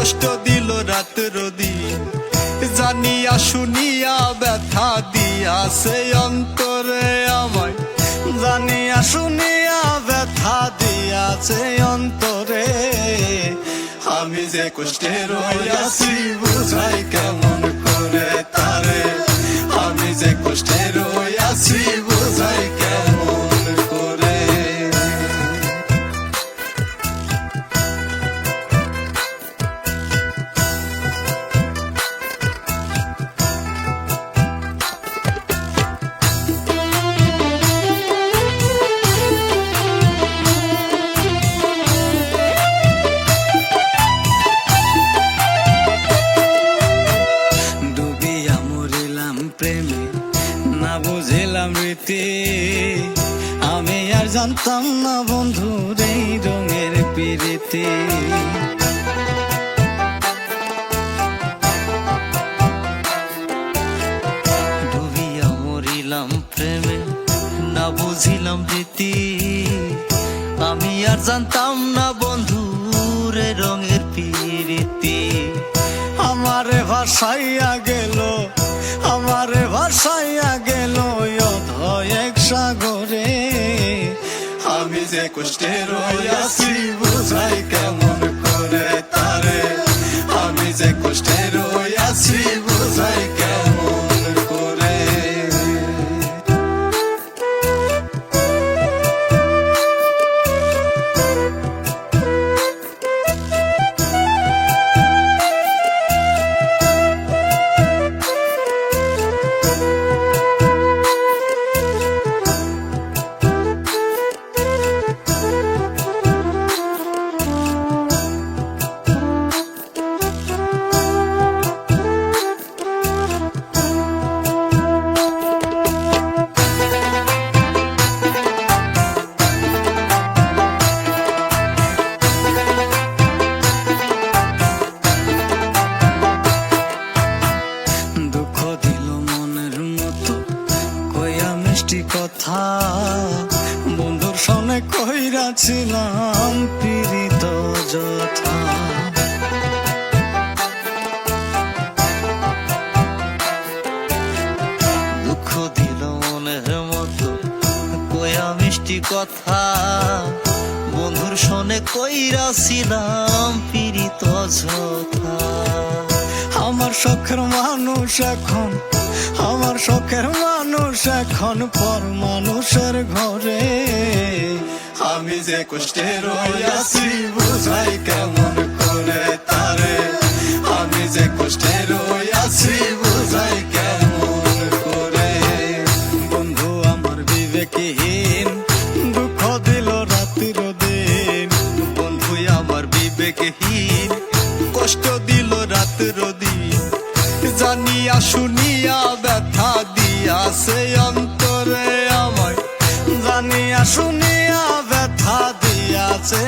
কষ্ট দিল রাত রদিন, জানিয়া শুনিয়া ব্যথা দিয়াছে অন্তরে আমায়, জানিয়া শুনিয়া ব্যথা দিয়াছে অন্তরে। আমি যে কষ্টে রইয়াছি বুঝাই কেমন করে তারে, আমি যে কষ্টে রইয়াছি বুঝাই কেমন করে। প্রেমে না বুঝিলাম রীতি, আমি আর জানতাম না বন্ধুর এই রঙের প্রীতি। ডুবিয়া মরিলাম প্রেমে না বুঝিলাম রীতি, আমি আর জানতাম না বন্ধুর এই রঙের প্রীতি। আমারে ভাসাইয়া গেল, আমারে ভাসাইয়া গেল অথয় এক সাগরে। আমি যে কষ্টে রইয়াছি বুঝাই কেমন করে তারে, আমি যে কষ্টে রইয়াছি বুঝাই কেমন করে। কথা বন্ধুর সনে কইরাছিলাম পীড়িত যথা, দুঃখ দিল মনের মতো কয়া মিষ্টি কথা, বন্ধুর সনে কইরাছিলাম পীড়িত যথা। আমার শখের মানুষ এখন, আমার শখের মানুষ এখন পর মানুষের ঘরে। আমি যে কষ্টে রইয়াছি বুঝাই কেমন করে তারে, আমি যে কষ্টে রইয়াছি বুঝাই কেমন করে। বন্ধু আমার বিবেকহীন দুঃখ দিল রাত্রির দিন, বন্ধু আমার বিবেকহীন কষ্ট দিল রাত্রির দিন, জানিয়া শুনিয়া ব্যথা দিয়াছে অন্তরে আমায়, জানিয়া শুনিয়া ব্যথা দিয়াছে